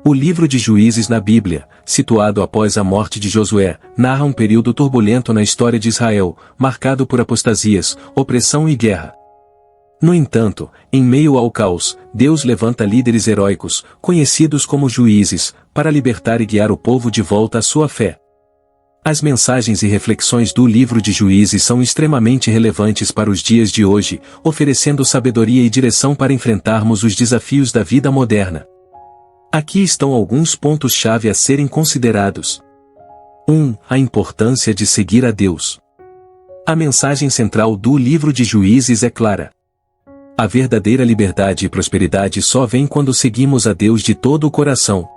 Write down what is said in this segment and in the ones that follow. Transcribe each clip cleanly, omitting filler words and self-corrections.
O livro de Juízes na Bíblia, situado após a morte de Josué, narra um período turbulento na história de Israel, marcado por apostasias, opressão e guerra. No entanto, em meio ao caos, Deus levanta líderes heróicos, conhecidos como juízes, para libertar e guiar o povo de volta à sua fé. As mensagens e reflexões do livro de Juízes são extremamente relevantes para os dias de hoje, oferecendo sabedoria e direção para enfrentarmos os desafios da vida moderna. Aqui estão alguns pontos-chave a serem considerados. 1. A importância de seguir a Deus. A mensagem central do livro de Juízes é clara. A verdadeira liberdade e prosperidade só vem quando seguimos a Deus de todo o coração.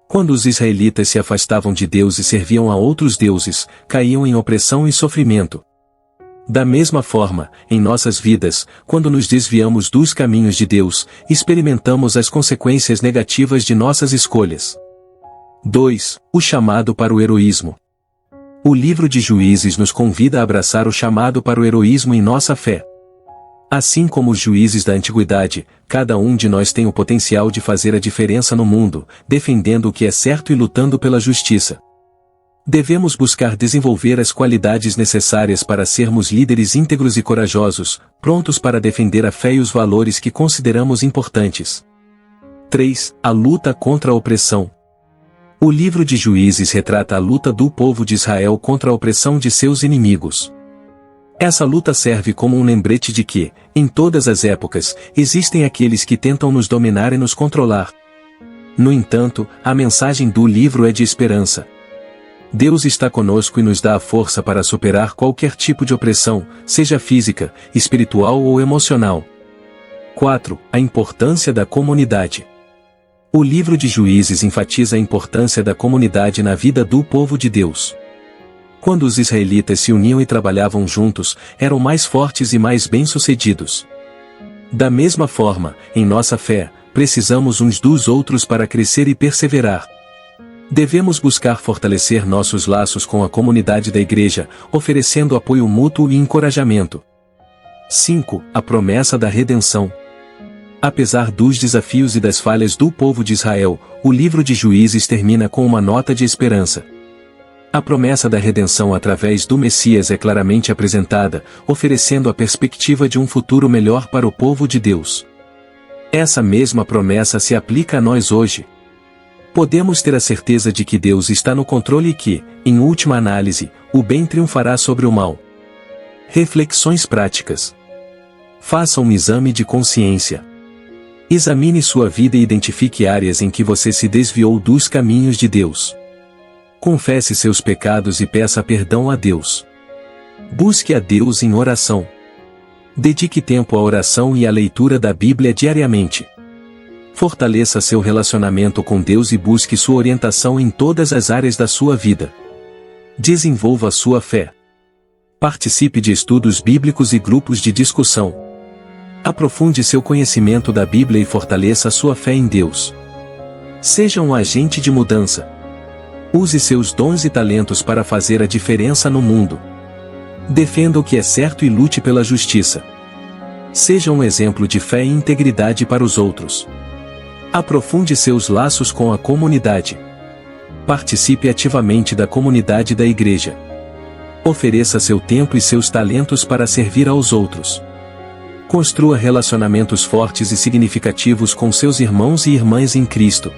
Quando os israelitas se afastavam de Deus e serviam a outros deuses, caíam em opressão e sofrimento. Da mesma forma, em nossas vidas, quando nos desviamos dos caminhos de Deus, experimentamos as consequências negativas de nossas escolhas. 2. O chamado para o heroísmo. O livro de Juízes nos convida a abraçar o chamado para o heroísmo em nossa fé. Assim como os juízes da antiguidade, cada um de nós tem o potencial de fazer a diferença no mundo, defendendo o que é certo e lutando pela justiça. Devemos buscar desenvolver as qualidades necessárias para sermos líderes íntegros e corajosos, prontos para defender a fé e os valores que consideramos importantes. 3. A luta contra a opressão. O livro de Juízes retrata a luta do povo de Israel contra a opressão de seus inimigos. Essa luta serve como um lembrete de que, em todas as épocas, existem aqueles que tentam nos dominar e nos controlar. No entanto, a mensagem do livro é de esperança. Deus está conosco e nos dá a força para superar qualquer tipo de opressão, seja física, espiritual ou emocional. 4. A importância da comunidade. O livro de Juízes enfatiza a importância da comunidade na vida do povo de Deus. Quando os israelitas se uniam e trabalhavam juntos, eram mais fortes e mais bem-sucedidos. Da mesma forma, em nossa fé, precisamos uns dos outros para crescer e perseverar. Devemos buscar fortalecer nossos laços com a comunidade da igreja, oferecendo apoio mútuo e encorajamento. 5. A promessa da redenção. Apesar dos desafios e das falhas do povo de Israel, o livro de Juízes termina com uma nota de esperança. A promessa da redenção através do Messias é claramente apresentada, oferecendo a perspectiva de um futuro melhor para o povo de Deus. Essa mesma promessa se aplica a nós hoje. Podemos ter a certeza de que Deus está no controle e que, em última análise, o bem triunfará sobre o mal. Reflexões práticas. Faça um exame de consciência. Examine sua vida e identifique áreas em que você se desviou dos caminhos de Deus. Confesse seus pecados e peça perdão a Deus. Busque a Deus em oração. Dedique tempo à oração e à leitura da Bíblia diariamente. Fortaleça seu relacionamento com Deus e busque sua orientação em todas as áreas da sua vida. Desenvolva sua fé. Participe de estudos bíblicos e grupos de discussão. Aprofunde seu conhecimento da Bíblia e fortaleça sua fé em Deus. Seja um agente de mudança. Use seus dons e talentos para fazer a diferença no mundo. Defenda o que é certo e lute pela justiça. Seja um exemplo de fé e integridade para os outros. Aprofunde seus laços com a comunidade. Participe ativamente da comunidade da igreja. Ofereça seu tempo e seus talentos para servir aos outros. Construa relacionamentos fortes e significativos com seus irmãos e irmãs em Cristo.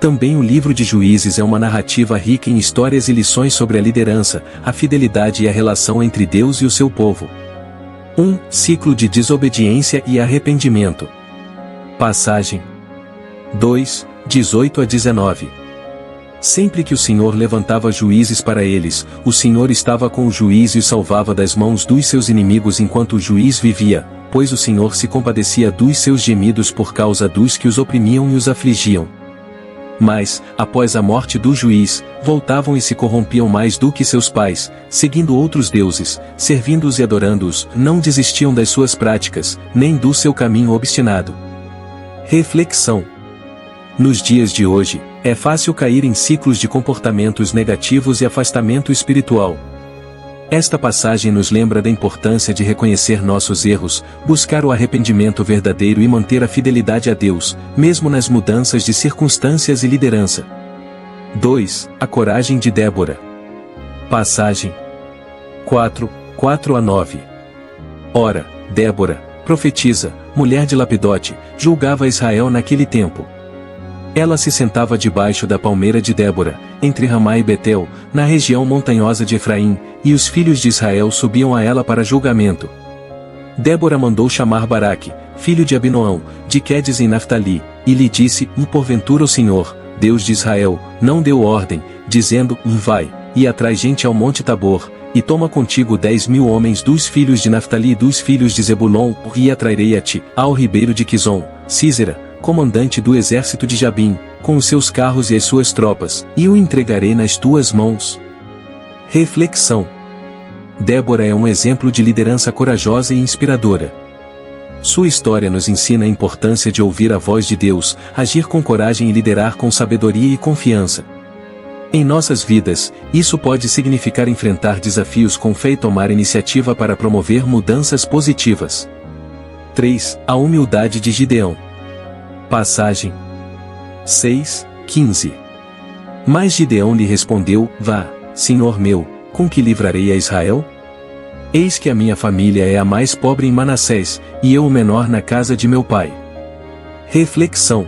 Também o livro de Juízes é uma narrativa rica em histórias e lições sobre a liderança, a fidelidade e a relação entre Deus e o seu povo. 1. Ciclo de desobediência e arrependimento. Passagem 2, 18 a 19. Sempre que o Senhor levantava juízes para eles, o Senhor estava com o juiz e o salvava das mãos dos seus inimigos enquanto o juiz vivia, pois o Senhor se compadecia dos seus gemidos por causa dos que os oprimiam e os afligiam. Mas, após a morte do juiz, voltavam e se corrompiam mais do que seus pais, seguindo outros deuses, servindo-os e adorando-os, não desistiam das suas práticas, nem do seu caminho obstinado. Reflexão. Nos dias de hoje, é fácil cair em ciclos de comportamentos negativos e afastamento espiritual. Esta passagem nos lembra da importância de reconhecer nossos erros, buscar o arrependimento verdadeiro e manter a fidelidade a Deus, mesmo nas mudanças de circunstâncias e liderança. 2. A coragem de Débora. Passagem 4:4-9. Ora, Débora, profetisa, mulher de Lapidote, julgava Israel naquele tempo. Ela se sentava debaixo da palmeira de Débora, entre Ramá e Betel, na região montanhosa de Efraim, e os filhos de Israel subiam a ela para julgamento. Débora mandou chamar Baraque, filho de Abinoão, de Quedes em Naftali, e lhe disse: porventura o Senhor, Deus de Israel, não deu ordem, dizendo: vai, e atrai gente ao monte Tabor, e toma contigo 10.000 homens dos filhos de Naftali e dos filhos de Zebulon, e atrairei a ti, ao ribeiro de Quizon, Sísera, comandante do exército de Jabim, com os seus carros e as suas tropas, e o entregarei nas tuas mãos. Reflexão. Débora é um exemplo de liderança corajosa e inspiradora. Sua história nos ensina a importância de ouvir a voz de Deus, agir com coragem e liderar com sabedoria e confiança. Em nossas vidas, isso pode significar enfrentar desafios com fé e tomar iniciativa para promover mudanças positivas. 3. A humildade de Gideão. Passagem 6:15. Mas Gideão lhe respondeu: vá, Senhor meu, com que livrarei a Israel? Eis que a minha família é a mais pobre em Manassés, e eu o menor na casa de meu pai. Reflexão.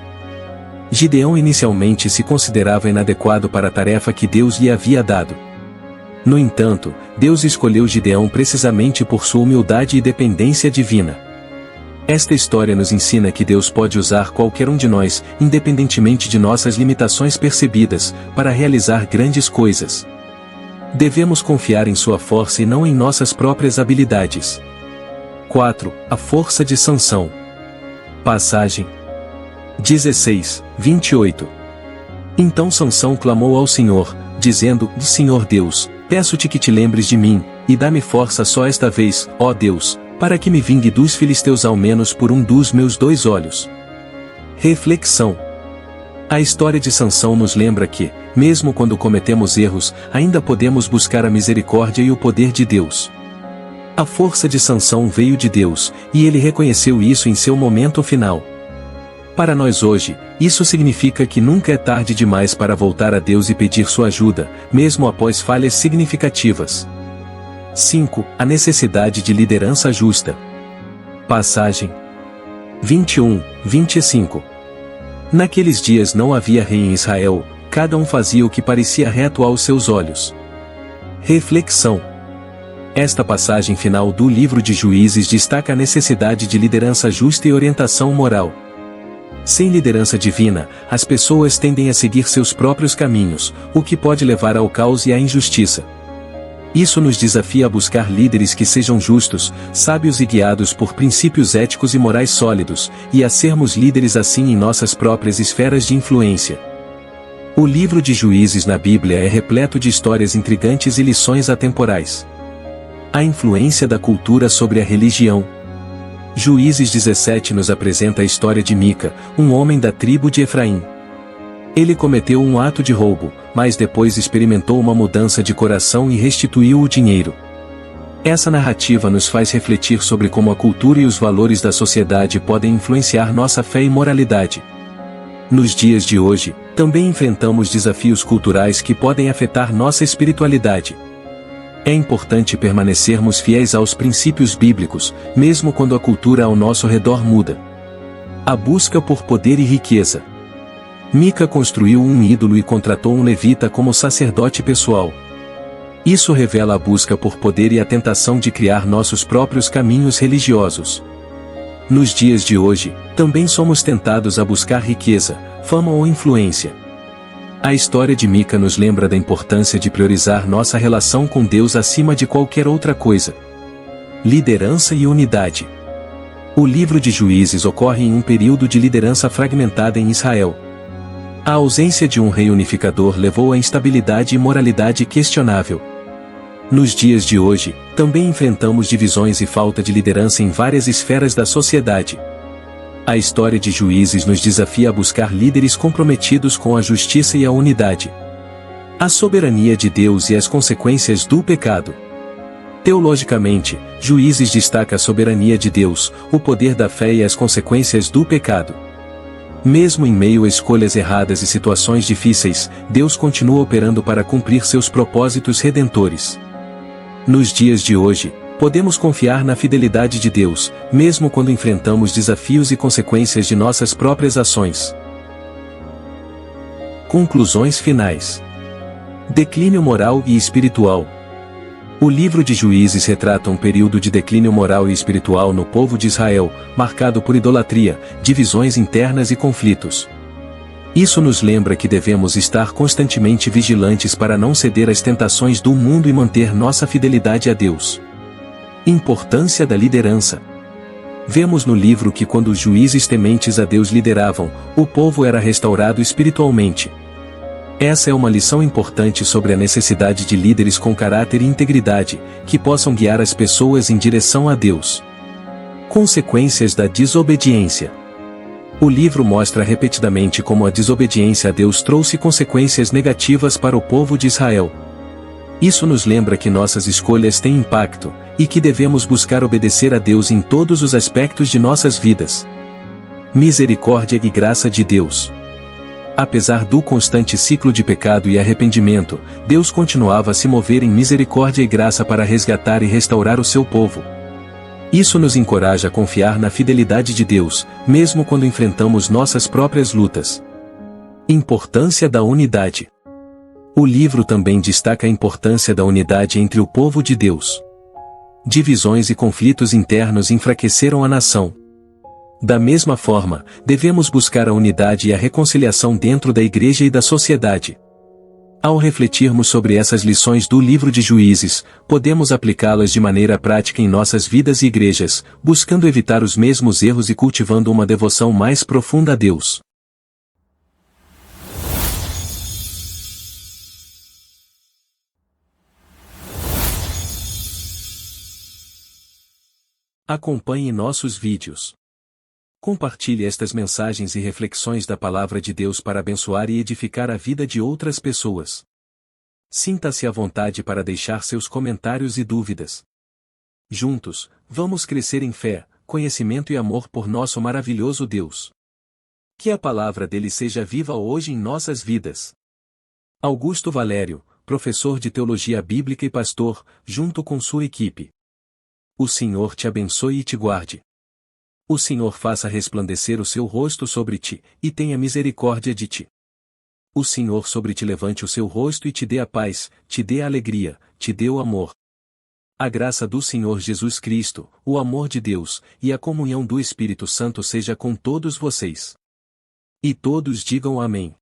Gideão inicialmente se considerava inadequado para a tarefa que Deus lhe havia dado. No entanto, Deus escolheu Gideão precisamente por sua humildade e dependência divina. Esta história nos ensina que Deus pode usar qualquer um de nós, independentemente de nossas limitações percebidas, para realizar grandes coisas. Devemos confiar em sua força e não em nossas próprias habilidades. 4. A força de Sansão. Passagem 16:28. Então Sansão clamou ao Senhor, dizendo: Senhor Deus, peço-te que te lembres de mim, e dá-me força só esta vez, ó Deus, para que me vingue dos filisteus ao menos por um dos meus 2 olhos. Reflexão. A história de Sansão nos lembra que, mesmo quando cometemos erros, ainda podemos buscar a misericórdia e o poder de Deus. A força de Sansão veio de Deus, e ele reconheceu isso em seu momento final. Para nós hoje, isso significa que nunca é tarde demais para voltar a Deus e pedir sua ajuda, mesmo após falhas significativas. 5. A necessidade de liderança justa. Passagem 21:25. Naqueles dias não havia rei em Israel, cada um fazia o que parecia reto aos seus olhos. Reflexão. Esta passagem final do livro de Juízes destaca a necessidade de liderança justa e orientação moral. Sem liderança divina, as pessoas tendem a seguir seus próprios caminhos, o que pode levar ao caos e à injustiça. Isso nos desafia a buscar líderes que sejam justos, sábios e guiados por princípios éticos e morais sólidos, e a sermos líderes assim em nossas próprias esferas de influência. O livro de Juízes na Bíblia é repleto de histórias intrigantes e lições atemporais. A influência da cultura sobre a religião. Juízes 17 nos apresenta a história de Mica, um homem da tribo de Efraim. Ele cometeu um ato de roubo, mas depois experimentou uma mudança de coração e restituiu o dinheiro. Essa narrativa nos faz refletir sobre como a cultura e os valores da sociedade podem influenciar nossa fé e moralidade. Nos dias de hoje, também enfrentamos desafios culturais que podem afetar nossa espiritualidade. É importante permanecermos fiéis aos princípios bíblicos, mesmo quando a cultura ao nosso redor muda. A busca por poder e riqueza. Mica construiu um ídolo e contratou um levita como sacerdote pessoal. Isso revela a busca por poder e a tentação de criar nossos próprios caminhos religiosos. Nos dias de hoje, também somos tentados a buscar riqueza, fama ou influência. A história de Mica nos lembra da importância de priorizar nossa relação com Deus acima de qualquer outra coisa. Liderança e unidade. O livro de Juízes ocorre em um período de liderança fragmentada em Israel. A ausência de um rei unificador levou à instabilidade e moralidade questionável. Nos dias de hoje, também enfrentamos divisões e falta de liderança em várias esferas da sociedade. A história de Juízes nos desafia a buscar líderes comprometidos com a justiça e a unidade. A soberania de Deus e as consequências do pecado. Teologicamente, Juízes destaca a soberania de Deus, o poder da fé e as consequências do pecado. Mesmo em meio a escolhas erradas e situações difíceis, Deus continua operando para cumprir seus propósitos redentores. Nos dias de hoje, podemos confiar na fidelidade de Deus, mesmo quando enfrentamos desafios e consequências de nossas próprias ações. Conclusões finais. Declínio moral e espiritual. O livro de Juízes retrata um período de declínio moral e espiritual no povo de Israel, marcado por idolatria, divisões internas e conflitos. Isso nos lembra que devemos estar constantemente vigilantes para não ceder às tentações do mundo e manter nossa fidelidade a Deus. Importância da liderança. Vemos no livro que quando os juízes tementes a Deus lideravam, o povo era restaurado espiritualmente. Essa é uma lição importante sobre a necessidade de líderes com caráter e integridade, que possam guiar as pessoas em direção a Deus. Consequências da desobediência. O livro mostra repetidamente como a desobediência a Deus trouxe consequências negativas para o povo de Israel. Isso nos lembra que nossas escolhas têm impacto, e que devemos buscar obedecer a Deus em todos os aspectos de nossas vidas. Misericórdia e graça de Deus. Apesar do constante ciclo de pecado e arrependimento, Deus continuava a se mover em misericórdia e graça para resgatar e restaurar o seu povo. Isso nos encoraja a confiar na fidelidade de Deus, mesmo quando enfrentamos nossas próprias lutas. Importância da unidade. O livro também destaca a importância da unidade entre o povo de Deus. Divisões e conflitos internos enfraqueceram a nação. Da mesma forma, devemos buscar a unidade e a reconciliação dentro da igreja e da sociedade. Ao refletirmos sobre essas lições do livro de Juízes, podemos aplicá-las de maneira prática em nossas vidas e igrejas, buscando evitar os mesmos erros e cultivando uma devoção mais profunda a Deus. Acompanhe nossos vídeos. Compartilhe estas mensagens e reflexões da Palavra de Deus para abençoar e edificar a vida de outras pessoas. Sinta-se à vontade para deixar seus comentários e dúvidas. Juntos, vamos crescer em fé, conhecimento e amor por nosso maravilhoso Deus. Que a palavra dele seja viva hoje em nossas vidas. Augusto Valério, professor de Teologia Bíblica e pastor, junto com sua equipe. O Senhor te abençoe e te guarde. O Senhor faça resplandecer o seu rosto sobre ti, e tenha misericórdia de ti. O Senhor sobre ti levante o seu rosto e te dê a paz, te dê a alegria, te dê o amor. A graça do Senhor Jesus Cristo, o amor de Deus, e a comunhão do Espírito Santo seja com todos vocês. E todos digam amém.